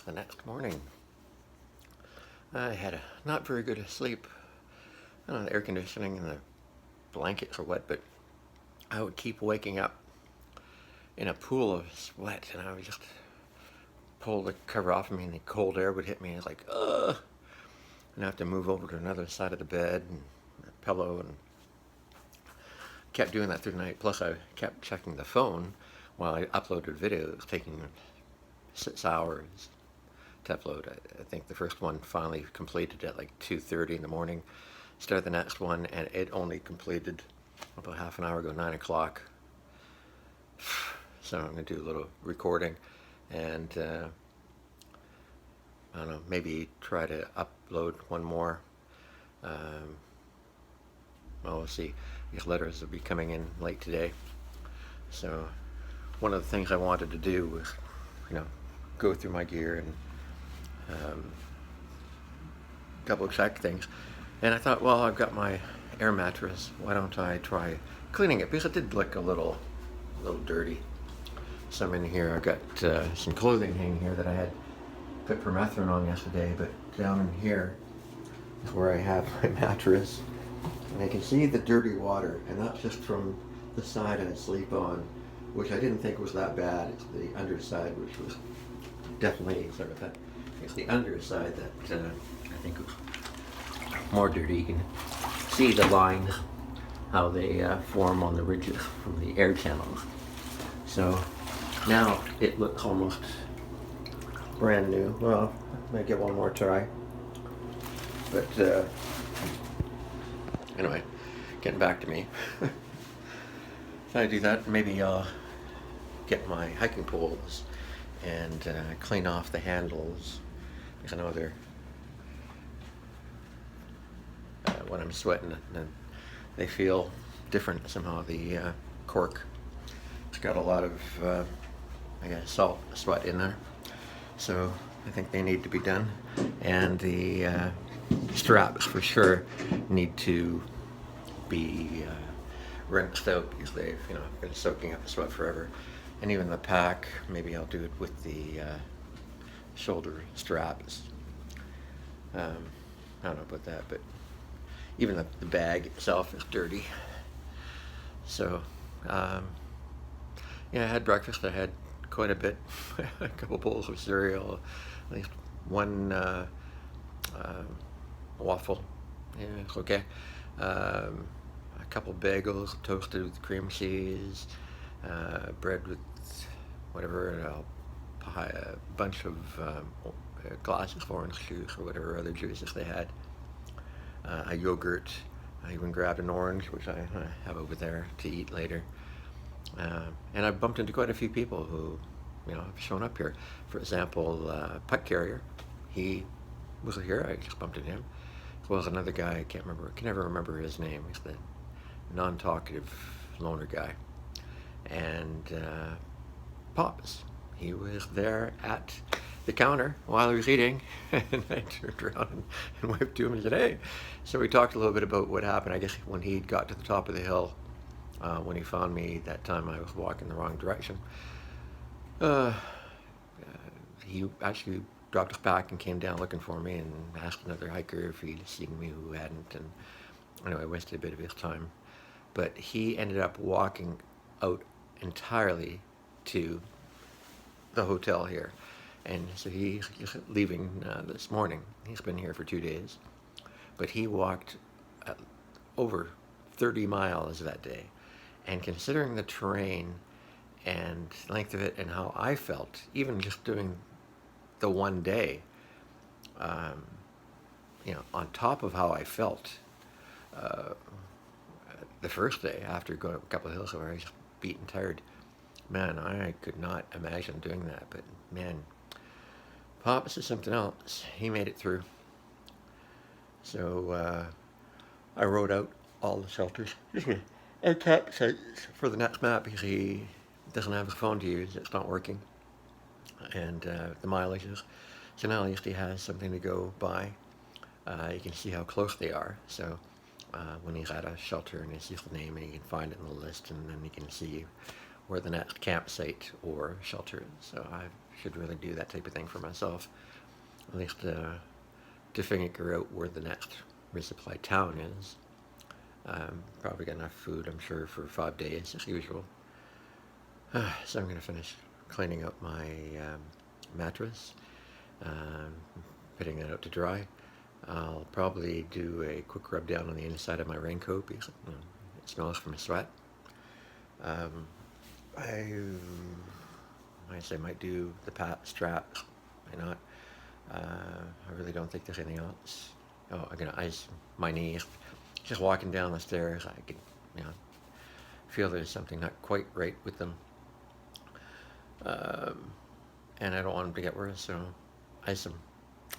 the next morning. I had a not very good sleep. I don't know, the air conditioning and the blankets are wet, but I would keep waking up in a pool of sweat, and I would just pull the cover off of me, and the cold air would hit me. I was like, ugh. And I have to move over to another side of the bed and a pillow, and kept doing that through the night. Plus, I kept checking the phone while I uploaded video. It was taking 6 hours to upload. I think the first one finally completed at like 2:30 in the morning. Started the next one, and it only completed about half an hour ago, 9 o'clock. So I'm going to do a little recording, and I don't know, maybe try to upload one more. Well, we'll see. These letters will be coming in late today. So one of the things I wanted to do was, go through my gear and double check things. And I thought, well, I've got my air mattress. Why don't I try cleaning it? Because it did look a little dirty. Some in here. I've got some clothing hanging here that I had put permethrin on yesterday, but down in here is where I have my mattress. And I can see the dirty water, and that's just from the side I sleep on, which I didn't think was that bad. It's the underside, which was definitely sort of that. It's the underside that I think was more dirty. You can see the lines, how they form on the ridges from the air channels. So now it looks almost brand new. Well, I might get one more try. But anyway, getting back to me. If I do that, maybe I'll get my hiking poles and clean off the handles, because I know they're when I'm sweating, and they feel different somehow. The cork, it's got a lot of salt, sweat in there, so I think they need to be done. And the straps for sure need to be rinsed out, because they've been soaking up the sweat forever. And even the pack, maybe I'll do it with the shoulder straps. I don't know about that, but even the bag itself is dirty. So I had breakfast. I had quite a bit, a couple bowls of cereal, at least one waffle. Yeah, it's okay. A couple bagels toasted with cream cheese, bread with whatever, a bunch of glasses of orange juice or whatever other juices they had, a yogurt. I even grabbed an orange, which I have over there to eat later. And I bumped into quite a few people who have shown up here. For example, Puck Carrier, he was here. I just bumped into him. As well as another guy, I can never remember his name. He's the non-talkative loner guy. And Pops, he was there at the counter while he was eating, and I turned around and waved to him and said, "Hey." So we talked a little bit about what happened. I guess when he got to the top of the hill, when he found me that time, I was walking the wrong direction. He actually dropped us back and came down looking for me, and asked another hiker if he'd seen me who hadn't. And anyway, I wasted a bit of his time. But he ended up walking out entirely to the hotel here. And so he's leaving this morning. He's been here for 2 days. But he walked over 30 miles that day. And considering the terrain and length of it and how I felt, even just doing the one day, on top of how I felt the first day after going up a couple of hills where I was beat and tired, man, I could not imagine doing that. But man, Pops is something else. He made it through. So I wrote out all the shelters and campsites for the next map, because he doesn't have his phone to use. It's not working. And the mileages. So now at least he has something to go by. You can see how close they are. So when he's at a shelter and he sees the name, and he can find it in the list, and then he can see where the next campsite or shelter is. So I've should really do that type of thing for myself. At least to figure out where the next resupply town is. Probably got enough food, I'm sure, for 5 days as usual. So I'm going to finish cleaning up my mattress, putting it out to dry. I'll probably do a quick rub down on the inside of my raincoat because it smells from sweat. I might do the straps. Why not? I really don't think there's anything else. Oh, I'm gonna ice my knees. Just walking down the stairs, I can, feel there's something not quite right with them. And I don't want them to get worse, so ice them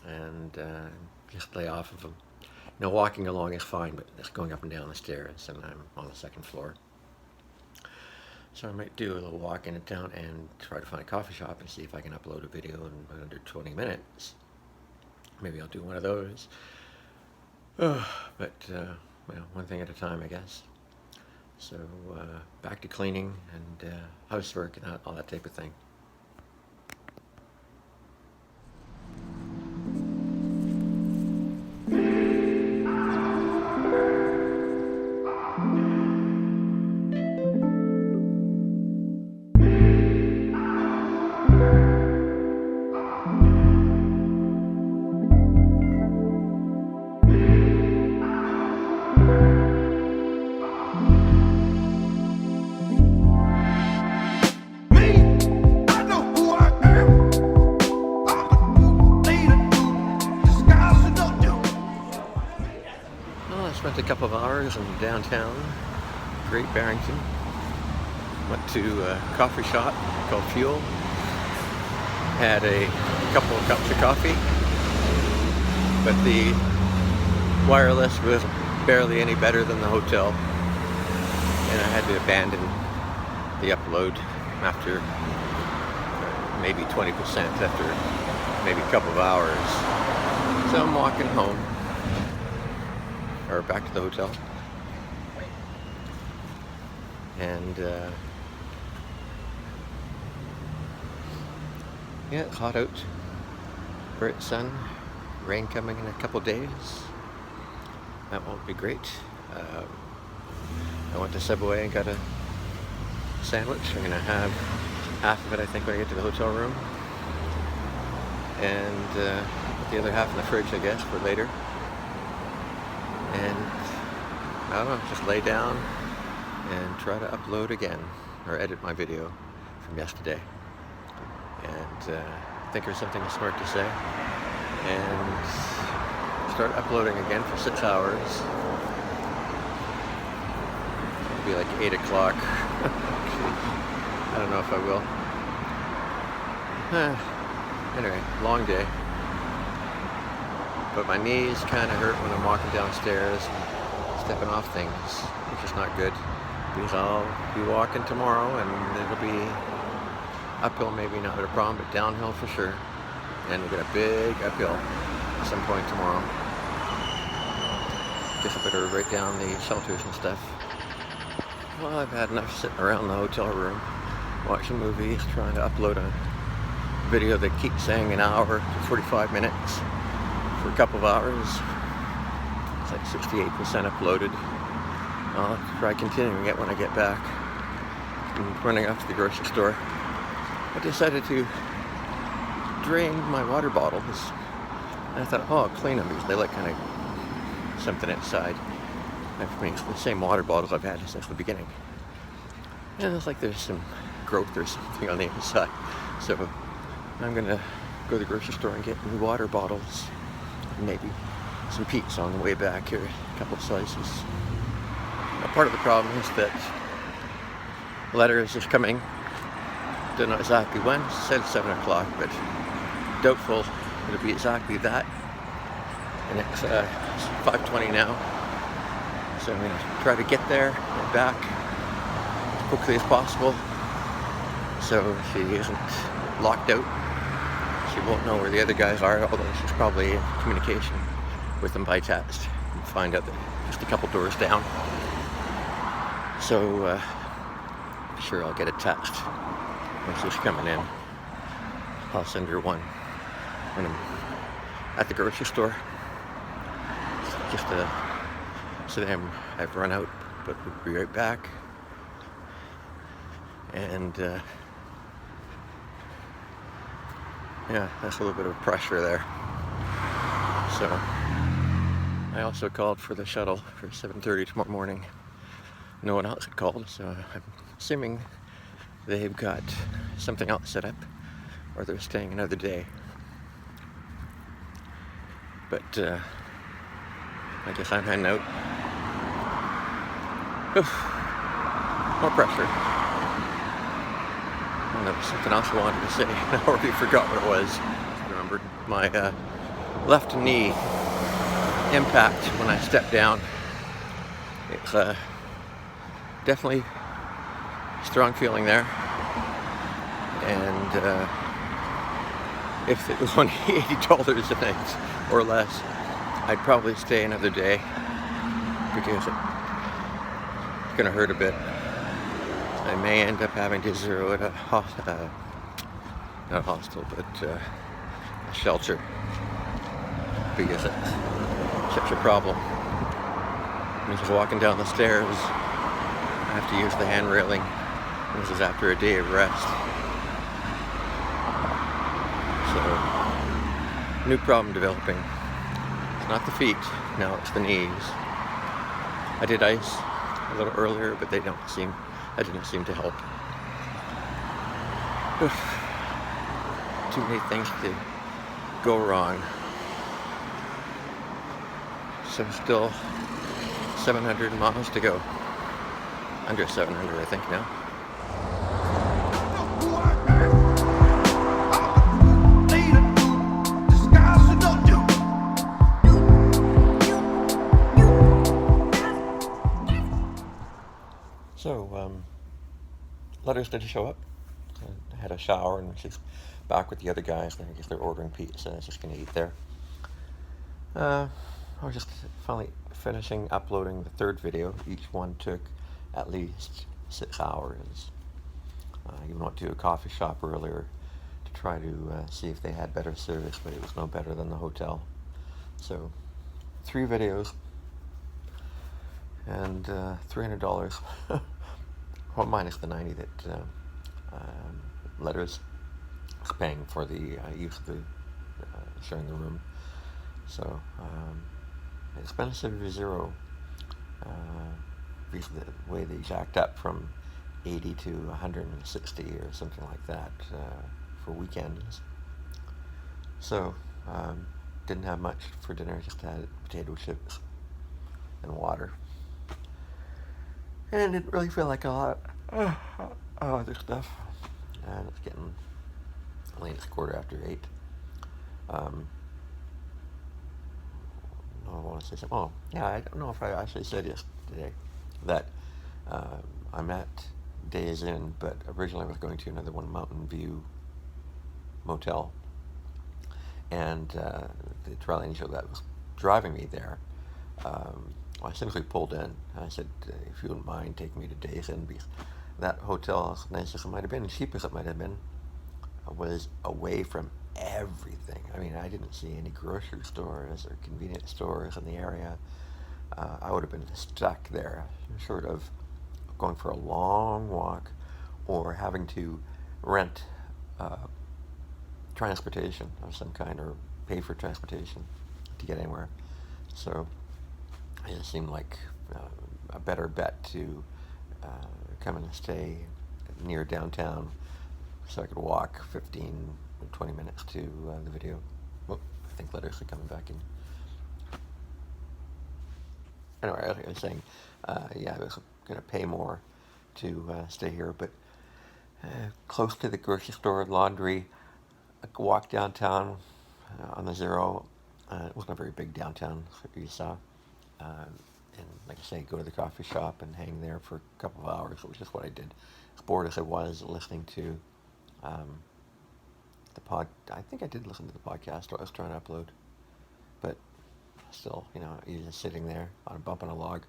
and just lay off of them. Walking along is fine, but just going up and down the stairs, and I'm on the second floor. So I might do a little walk into town and try to find a coffee shop and see if I can upload a video in under 20 minutes. Maybe I'll do one of those. But one thing at a time, I guess. So back to cleaning and housework and all that type of thing. Spent a couple of hours in downtown, Great Barrington. Went to a coffee shop called Fuel. Had a couple of cups of coffee, but the wireless was barely any better than the hotel, and I had to abandon the upload after maybe 20%, after maybe a couple of hours. So I'm walking home. Or back to the hotel, and it's hot out, bright sun, rain coming in a couple days. That won't be great. I went to Subway and got a sandwich. I'm gonna have half of it, I think, when I get to the hotel room, and put the other half in the fridge, I guess, for later. And I don't know, just lay down and try to upload again, or edit my video from yesterday. And think of something smart to say, and start uploading again for 6 hours. It'll be like 8 o'clock. I don't know if I will. Anyway, long day. But my knees kind of hurt when I'm walking downstairs and stepping off things, which is not good, because I'll be walking tomorrow and it'll be uphill, maybe not a problem, but downhill for sure. And we'll get a big uphill at some point tomorrow. Guess I better write down the shelters and stuff. Well, I've had enough sitting around the hotel room, watching movies, trying to upload a video that keeps saying an hour to 45 minutes. For a couple of hours. It's like 68% uploaded. I'll try continuing it when I get back. I'm running off to the grocery store. I decided to drain my water bottles. And I thought, oh, I'll clean them because they look kind of something inside. I mean, it's the same water bottles I've had since the beginning. And it's like there's some growth or something on the inside. So I'm gonna go to the grocery store and get new water bottles. Maybe some pizza on the way back here, a couple of slices. Now, part of the problem is that letters is coming. Don't know exactly when. It said 7 o'clock, but doubtful it'll be exactly that. And it's 5:20 now, so I'm going to try to get there and back as quickly as possible, so she isn't locked out. She won't know where the other guys are, although she's probably in communication with them by text and find out that just a couple doors down. So I'm sure I'll get a text when she's coming in. I'll send her one when I'm at the grocery store. Just to say I've run out, but we'll be right back. And yeah, that's a little bit of pressure there. So I also called for the shuttle for 7:30 tomorrow morning. No one else had called, so I'm assuming they've got something else set up, or they're staying another day. But I guess I'm heading out. More pressure. And there was something else I wanted to say. I already forgot what it was. I remembered my left knee impact when I stepped down. It's definitely a strong feeling there. And if it was only $80 a night or less, I'd probably stay another day because it's going to hurt a bit. I may end up having to zero at a not hostel, but a shelter because it's such a problem. I'm just walking down the stairs. I have to use the hand railing. This is after a day of rest. So, new problem developing. It's not the feet, now it's the knees. I did ice a little earlier, but that didn't seem to help. Too many things to go wrong. So still 700 miles to go. Under 700, I think now. So, letters did show up. I had a shower and she's back with the other guys. I guess they're ordering pizza. I was just going to eat there. I was just finally finishing uploading the third video. Each one took at least 6 hours. You went to a coffee shop earlier to try to see if they had better service, but it was no better than the hotel. So, 3 videos and $300. Well, minus the 90 that letters is paying for the use of the sharing the room. So expensive is zero. Because the way they jacked up from 80 to 160 or something like that for weekends. So didn't have much for dinner. Just had potato chips and water. And it didn't really feel like a lot of other stuff. And it's getting late. It's 8:15. I want to say something. Oh, yeah, I don't know if I actually said yesterday that I'm at Days Inn, but originally I was going to another one, Mountain View Motel. And the travel agent that was driving me there, I simply pulled in. I said, if you wouldn't mind taking me to Days Inn, because that hotel, as nice as it might have been, cheap as it might have been, was away from everything. I mean, I didn't see any grocery stores or convenience stores in the area. I would have been stuck there, short of going for a long walk or having to rent transportation of some kind or pay for transportation to get anywhere. So it seemed like a better bet to come and stay near downtown so I could walk 15 or 20 minutes to the video. Well, I think letters are coming back in. Anyway, I was saying, yeah, I was going to pay more to stay here, but close to the grocery store, laundry, I could walk downtown on the Zero. It wasn't a very big downtown, so you saw. And like I say, go to the coffee shop and hang there for a couple of hours, which is what I did. As bored as I was listening to I think I did listen to the podcast I was trying to upload, but still, you're just sitting there on a bump on a log.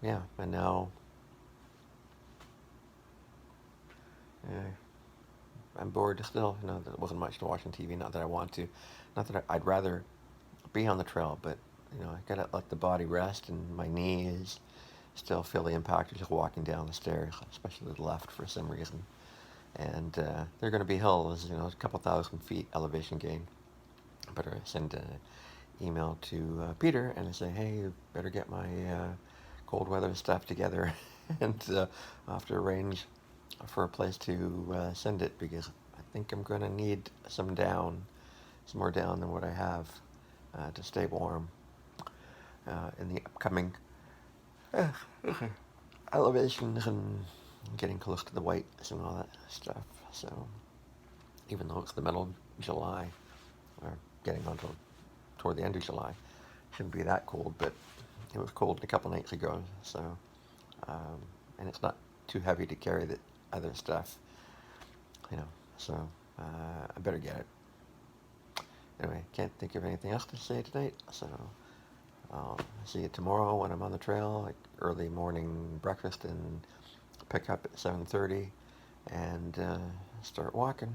Yeah, and now I'm bored still. You know, there wasn't much to watch on TV. Not that I want to. Not that I'd rather be on the trail, but you know, I gotta let the body rest, and my knees still feel the impact of just walking down the stairs, especially to the left for some reason. And they're going to be hills, you know, a couple thousand feet elevation gain. But I send an email to Peter and I say, hey, you better get my cold weather stuff together, and I'll have to arrange for a place to send it, because I think I'm going to need some more down than what I have to stay warm in the upcoming uh, elevations and getting close to the whites and all that stuff. So even though it's the middle of July, or getting on to toward the end of July, shouldn't be that cold, but it was cold a couple nights ago. So and it's not too heavy to carry the other stuff, you know. So I better get it. Anyway, can't think of anything else to say tonight, so I'll see you tomorrow when I'm on the trail, like early morning breakfast and pick up at 7:30 and start walking.